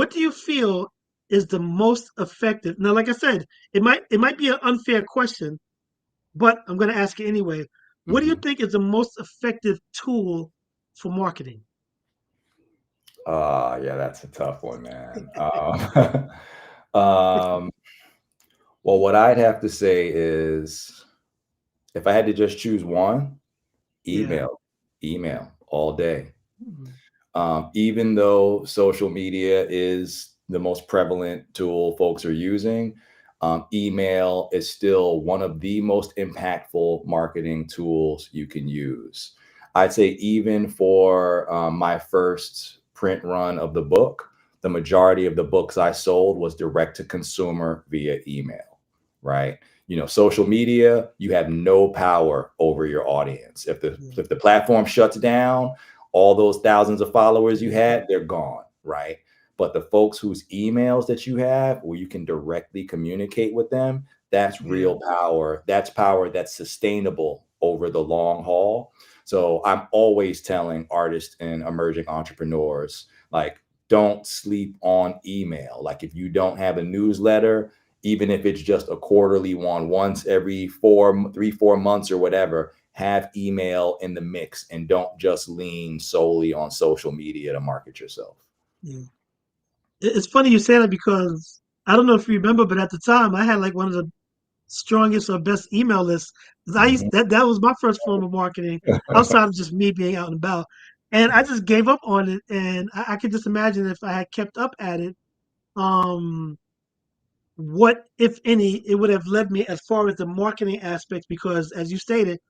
What do you feel is the most effective? Now, like I said, it might be an unfair question, but I'm going to ask you anyway. What do you Mhm. think is the most effective tool for marketing? Yeah, that's a tough one, man. Um, well, what I'd have to say is if I had to just choose one, Yeah. email, email all day. Mhm. Even though social media is the most prevalent tool folks are using, email is still one of the most impactful marketing tools you can use. I'd say even for my first print run of the book, the majority of the books I sold was direct to consumer via email, right? Social media, you have no power over your audience. If the Yeah. if the platform shuts down, all those thousands of followers you had, they're gone, right? But the folks whose emails that you have, where you can directly communicate with them, that's Yeah. real power. That's power that's sustainable over the long haul. So I'm always telling artists and emerging entrepreneurs, like, don't sleep on email. Like, if you don't have a newsletter, even if it's just a quarterly one, once every 4 months or whatever, have email in the mix and don't just lean solely on social media to market yourself. Yeah. It's funny you say that because I don't know if you remember, but at the time I had like one of the strongest or best email lists. 'Cause I used Mhm. that was my first form of marketing outside of just me being out and about. And I just gave up on it. And I could just imagine if I had kept up at it, um, what, if any, it would have led me as far as the marketing aspects. Because as you stated,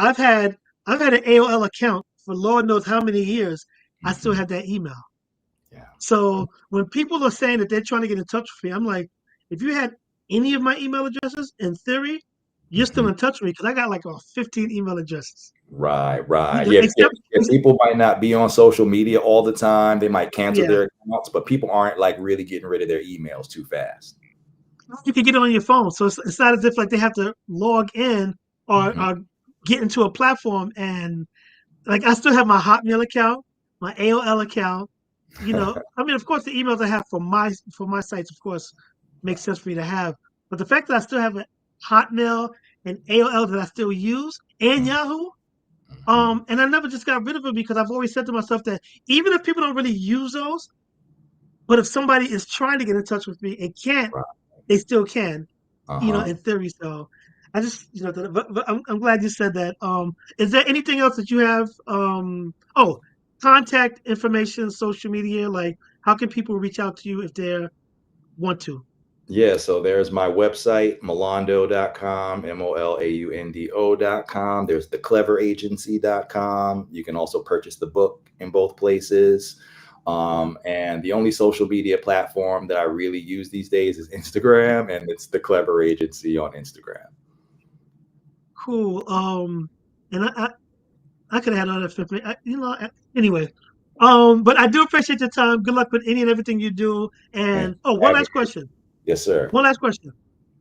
I've had I've had an AOL account for Lord knows how many years. I still Mhm. have that email. Yeah. So when people are saying that they're trying to get in touch with me, I'm like, if you had any of my email addresses, in theory, you're still Mhm. in touch with me because I got like about 15 email addresses. Right, You right. know, Yeah, yeah, except yeah, people might not be on social media all the time. They might cancel yeah, their accounts, but people aren't like really getting rid of their emails too fast. you can get it on your phone. So it's not as if like they have to log in or, Mhm. or get into a platform and like I still have my Hotmail account, my AOL account. You know, I mean, of course, the emails I have for my sites, of course, makes sense for me to have. But the fact that I still have a Hotmail and AOL that I still use and Mhm. Yahoo, Mhm. and I never just got rid of it because I've always said to myself that even if people don't really use those, but if somebody is trying to get in touch with me and can't, Right. they still can, you know, Uh-huh. in theory. So I just, but I'm glad you said that. Is there anything else that you have? Oh, contact information, social media, like how can people reach out to you if they want to? Yeah, so there's my website, molando.com, molaundo.com. There's thecleveragency.com. You can also purchase the book in both places. And the only social media platform that I really use these days is Instagram, and it's the Clever Agency on Instagram. Cool. And I could have had other information, anyway. But I do appreciate your time. Good luck with any and everything you do. Thank And you oh, for one having last me. question. Yes, sir. One last question.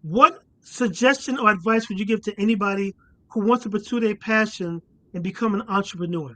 What suggestion or advice would you give to anybody who wants to pursue their passion and become an entrepreneur?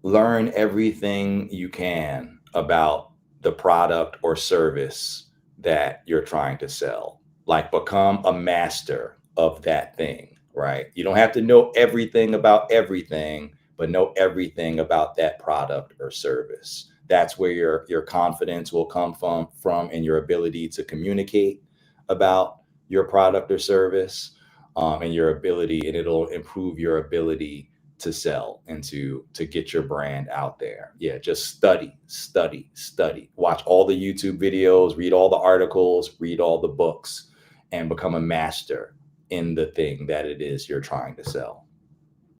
Learn everything you can about the product or service that you're trying to sell. Like, become a master of that thing, right? You don't have to know everything about everything, but know everything about that product or service. That's where your confidence will come from and your ability to communicate about your product or service, and your ability, and it'll improve your ability to sell and to get your brand out there. Yeah, just study, study, study. Watch all the YouTube videos, read all the articles, read all the books, and become a master in the thing that it is you're trying to sell.